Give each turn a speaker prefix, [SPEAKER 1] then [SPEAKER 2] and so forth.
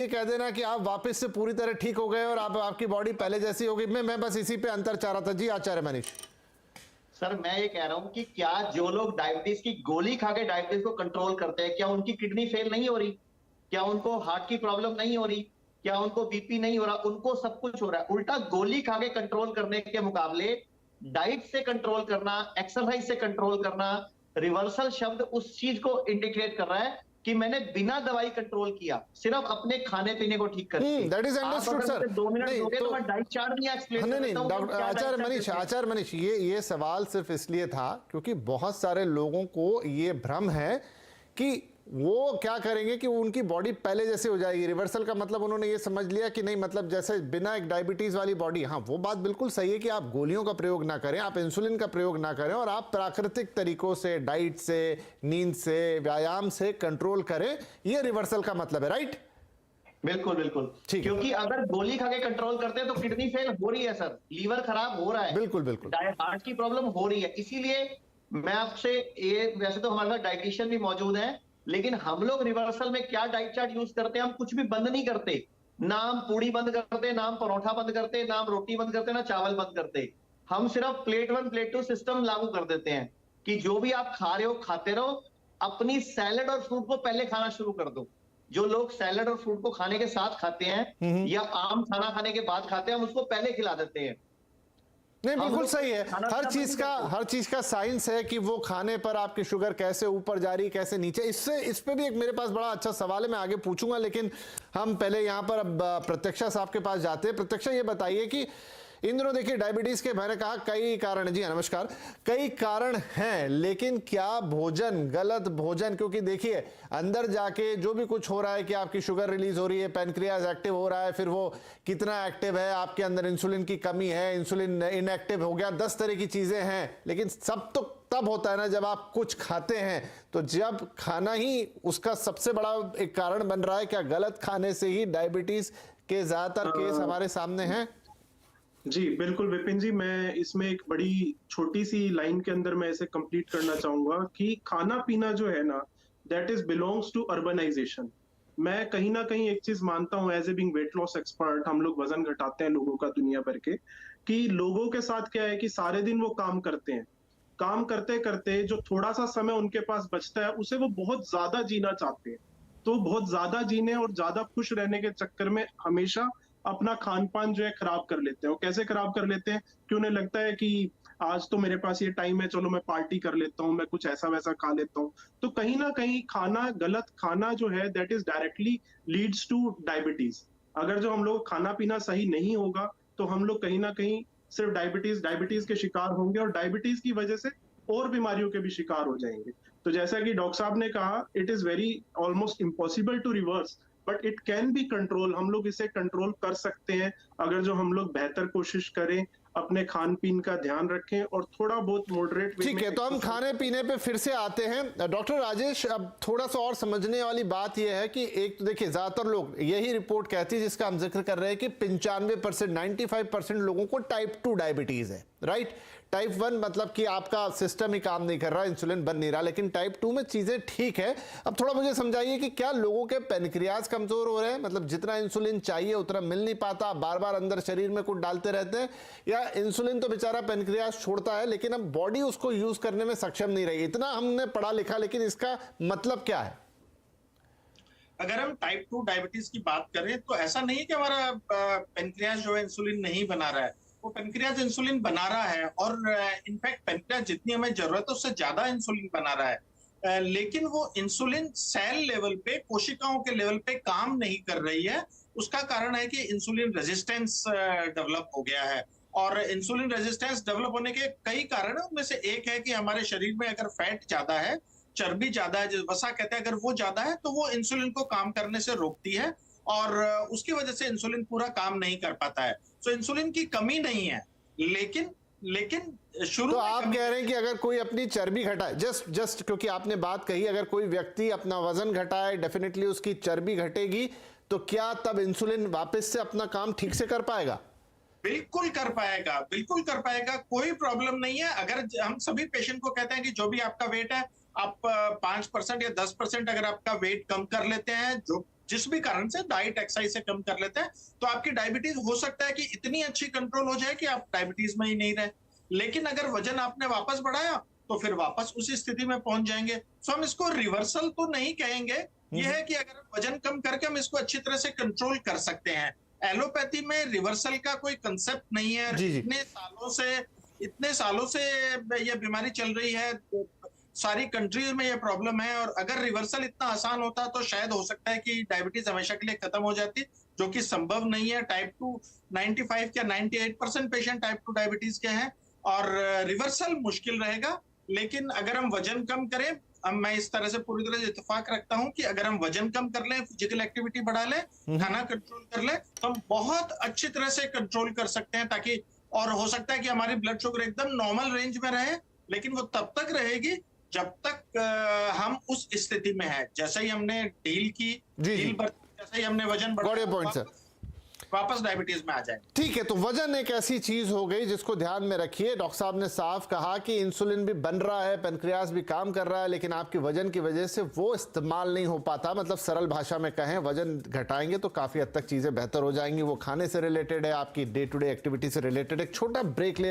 [SPEAKER 1] ये कह देना कि आप वापस से पूरी तरह ठीक हो गए और आपकी बॉडी पहले जैसी हो गई। मैं बस इसी पे अंतर चाह रहा था जी। आचार्य मनीष
[SPEAKER 2] सर, मैं ये कह रहा हूं कि क्या जो लोग डायबिटीज की गोली खा के डायबिटीज को कंट्रोल करते हैं, क्या उनकी किडनी फेल नहीं हो रही? क्या उनको हार्ट की प्रॉब्लम नहीं हो रही? क्या उनको बीपी नहीं हो रहा? उनको सब कुछ हो रहा है। उल्टा गोली खा के कंट्रोल करने के मुकाबले डाइट से कंट्रोल करना, एक्सरसाइज से कंट्रोल करना, रिवर्सल शब्द उस चीज को इंडिकेट कर रहा है कि मैंने बिना दवाई कंट्रोल किया, सिर्फ अपने खाने पीने को ठीक करके।
[SPEAKER 1] That is understood sir.
[SPEAKER 2] 2 minute दोगे तो मैं डाइट चार्ट नहीं एक्सप्लेन कर
[SPEAKER 1] नहीं,
[SPEAKER 2] देता हूं।
[SPEAKER 1] आचार्य मनीष ये सवाल सिर्फ इसलिए था क्योंकि बहुत सारे लोगों को ये भ्रम है कि वो क्या करेंगे कि उनकी बॉडी पहले जैसे हो जाएगी। रिवर्सल का मतलब उन्होंने ये समझ लिया कि नहीं, मतलब जैसे बिना एक डायबिटीज वाली बॉडी। हाँ, वो बात बिल्कुल सही है कि आप गोलियों का प्रयोग ना करें, आप इंसुलिन का प्रयोग ना करें और आप प्राकृतिक तरीकों से, डाइट से, नींद से, व्यायाम से कंट्रोल करें। ये रिवर्सल का मतलब है, राइट?
[SPEAKER 2] बिल्कुल बिल्कुल, क्योंकि अगर गोली खा के कंट्रोल करते हैं तो किडनी फेल हो रही है सर, लीवर खराब हो रहा है,
[SPEAKER 1] बिल्कुल बिल्कुल,
[SPEAKER 2] हार्ट की प्रॉब्लम हो रही है। इसीलिए मैं आपसे ये, वैसे तो हमारे पास डाइटिशियन भी मौजूद है, लेकिन हम लोग रिवर्सल में क्या डाइट चार्ट यूज करते हैं? हम कुछ भी बंद नहीं करते। ना हम पूड़ी बंद करते, ना हम परोठा बंद करते, ना हम रोटी बंद करते, ना चावल बंद करते। हम सिर्फ प्लेट 1 प्लेट 2 सिस्टम लागू कर देते हैं कि जो भी आप खा रहे हो खाते रहो। अपनी सैलड और फ्रूट को पहले खाना शुरू कर दो। जो लोग सैलड और फ्रूट को खाने के साथ खाते हैं या आम खाना खाने के बाद खाते हैं, हम उसको पहले खिला देते हैं।
[SPEAKER 1] नहीं, बिल्कुल सही है। हर चीज का साइंस है कि वो खाने पर आपकी शुगर कैसे ऊपर जा रही, कैसे नीचे। इस पे भी एक मेरे पास बड़ा अच्छा सवाल है, मैं आगे पूछूंगा, लेकिन हम पहले यहां पर अब प्रत्यक्षा साहब के पास जाते हैं। प्रत्यक्षा, ये बताइए कि इन दिनों देखिए डायबिटीज के, मैंने कहा कई कारण है जी, नमस्कार, कई कारण हैं, लेकिन क्या भोजन, गलत भोजन, क्योंकि देखिए अंदर जाके जो भी कुछ हो रहा है कि आपकी शुगर रिलीज हो रही है, पैनक्रियाज एक्टिव हो रहा है, फिर वो कितना एक्टिव है, आपके अंदर इंसुलिन की कमी है, इंसुलिन इनएक्टिव हो गया, 10 तरह की चीजें हैं। लेकिन सब तो तब होता है ना जब आप कुछ खाते हैं। तो जब खाना ही उसका सबसे बड़ा एक कारण बन रहा है, क्या गलत खाने से ही डायबिटीज के ज्यादातर केस हमारे सामने हैं?
[SPEAKER 3] जी बिल्कुल विपिन जी, मैं इसमें एक बड़ी छोटी सी लाइन के अंदर मैं इसे कंप्लीट करना चाहूंगा कि खाना पीना जो है ना, that is belongs to urbanization. मैं कहीं ना कहीं एक चीज मानता हूं, as a being weight loss expert, हम लोग वजन घटाते हैं लोगों का दुनिया भर के, कि लोगों के साथ क्या है कि सारे दिन वो काम करते हैं, काम करते करते जो थोड़ा सा समय उनके पास बचता है उसे वो बहुत ज्यादा जीना चाहते हैं। तो बहुत ज्यादा जीने और ज्यादा खुश रहने के चक्कर में हमेशा अपना खान पान जो है खराब कर लेते हैं। और कैसे खराब कर लेते हैं कि उन्हें लगता है कि आज तो मेरे पास ये टाइम है, चलो मैं पार्टी कर लेता हूँ, मैं कुछ ऐसा वैसा खा लेता हूँ। तो कहीं ना कहीं खाना, गलत खाना जो है, that is directly leads two diabetes. अगर जो हम लोग खाना पीना सही नहीं होगा तो हम लोग कहीं ना कहीं सिर्फ डायबिटीज के शिकार होंगे और डायबिटीज की वजह से और बीमारियों के भी शिकार हो जाएंगे। तो जैसा कि डॉक्टर साहब ने कहा, it is very almost impossible to reverse, but it can be control. हम लोग इसे कंट्रोल कर सकते हैं अगर जो हम लोग बेहतर कोशिश करें, अपने खान पीन का ध्यान रखें और थोड़ा बहुत मॉडरेट।
[SPEAKER 1] ठीक है, तो हम खाने पीने पे फिर से आते हैं। डॉक्टर राजेश, अब थोड़ा सा और समझने वाली बात यह है कि एक तो देखिए ज्यादातर लोग, यही रिपोर्ट कहती है जिसका हम जिक्र कर रहे हैं कि 95%, 95% लोगों को टाइप 2 डायबिटीज है, राइट? टाइप 1 मतलब कि आपका सिस्टम ही काम नहीं कर रहा, इंसुलिन बन नहीं रहा, लेकिन टाइप 2 में चीजें ठीक है। अब थोड़ा मुझे समझाइए कि क्या लोगों के पैनक्रियाज कमजोर हो रहे हैं, मतलब जितना इंसुलिन चाहिए उतना मिल नहीं पाता, बार बार अंदर शरीर में कुछ डालते रहते हैं, या इंसुलिन तो बेचारा पैनक्रियाज छोड़ता है लेकिन अब बॉडी उसको यूज करने में सक्षम नहीं रही? इतना हमने पढ़ा लिखा, लेकिन इसका मतलब क्या है?
[SPEAKER 4] अगर हम टाइप 2 डायबिटीज की बात करें तो ऐसा नहीं है कि हमारा पेनक्रियाज जो है इंसुलिन नहीं बना रहा है। वो पेनक्रियाज इंसुलिन बना रहा है और इनफैक्ट पेनक्रियाज जितनी हमें जरूरत है उससे ज्यादा इंसुलिन बना रहा है, लेकिन वो इंसुलिन सेल लेवल पे, कोशिकाओं के लेवल पे काम नहीं कर रही है। उसका कारण है कि इंसुलिन रेजिस्टेंस डेवलप हो गया है। और इंसुलिन रेजिस्टेंस डेवलप होने के कई कारण है, उनमें से एक है कि हमारे शरीर में अगर फैट ज्यादा है, चर्बी ज्यादा है, जो वसा कहते हैं, अगर वो ज्यादा है तो वो इंसुलिन को काम करने से रोकती है और उसकी वजह से इंसुलिन पूरा काम नहीं कर पाता है। तो इंसुलिन की कमी नहीं है, लेकिन शुरू
[SPEAKER 1] तो आप कह रहे हैं कि अगर कोई अपनी चर्बी घटाए, जस्ट क्योंकि आपने बात कही, अगर कोई व्यक्ति अपना वजन घटाए, डेफिनेटली उसकी चर्बी घटेगी, तो क्या तब इंसुलिन वापस से अपना काम ठीक से कर पाएगा?
[SPEAKER 4] बिल्कुल कर पाएगा, बिल्कुल कर पाएगा, कोई प्रॉब्लम नहीं है। अगर हम सभी पेशेंट को कहते हैं कि जो भी आपका वेट है, आप 5% या 10% अगर आपका वेट कम कर लेते हैं, जो जिस भी कारण से डाइट एक्सरसाइज से कम कर लेते हैं, तो आपकी डायबिटीज हो सकता है कि इतनी अच्छी कंट्रोल हो जाए कि आप डायबिटीज में ही नहीं रहे। लेकिन अगर वजन आपने वापस बढ़ाया तो फिर वापस उसी स्थिति में पहुंच जाएंगे। सो हम इसको रिवर्सल तो नहीं कहेंगे, यह है कि अगर हम वजन कम करके हम इसको अच्छी तरह से कंट्रोल कर सकते हैं। एलोपैथी में रिवर्सल का कोई कंसेप्ट नहीं है।
[SPEAKER 1] जी, जी।
[SPEAKER 4] इतने सालों से ये बीमारी चल रही है, सारी कंट्रीज में ये प्रॉब्लम है, और अगर रिवर्सल इतना आसान होता तो शायद हो सकता है कि डायबिटीज हमेशा के लिए खत्म हो जाती, जो कि संभव नहीं है। टाइप 2 95 या 98% पेशेंट टाइप 2 डायबिटीज के हैं, और रिवर्सल मुश्किल रहेगा। लेकिन अगर हम वजन कम करें, अब मैं इस तरह से पूरी तरह से इत्तेफाक रखता हूं कि अगर हम वजन कम कर लें, फिजिकल एक्टिविटी बढ़ा लें, खाना कंट्रोल कर लें, तो हम बहुत अच्छी तरह से कंट्रोल कर सकते हैं। ताकि, और हो सकता है कि हमारी ब्लड शुगर एकदम नॉर्मल रेंज में रहे, लेकिन वो तब तक रहेगी जब तक हम उस स्थिति में है। जैसे ही हमने डील की,
[SPEAKER 1] जी, जी।
[SPEAKER 4] डील पर जैसे ही हमने वजन बढ़ाया,
[SPEAKER 1] पॉइंट सर,
[SPEAKER 4] वापस डायबिटीज में आ जाए।
[SPEAKER 1] ठीक है। तो वजन एक ऐसी चीज हो गई जिसको ध्यान में रखिए। डॉक्टर साहब ने साफ कहा कि इंसुलिन भी बन रहा है, पेनक्रियास भी काम कर रहा है, लेकिन आपके वजन की वजह से वो इस्तेमाल नहीं हो पाता। मतलब सरल भाषा में कहें, वजन घटाएंगे तो काफी हद तक चीजें बेहतर हो जाएंगी। वो खाने से रिलेटेड है, आपकी डे टू डे एक्टिविटी से रिलेटेड। एक छोटा ब्रेक ले रहे हैं।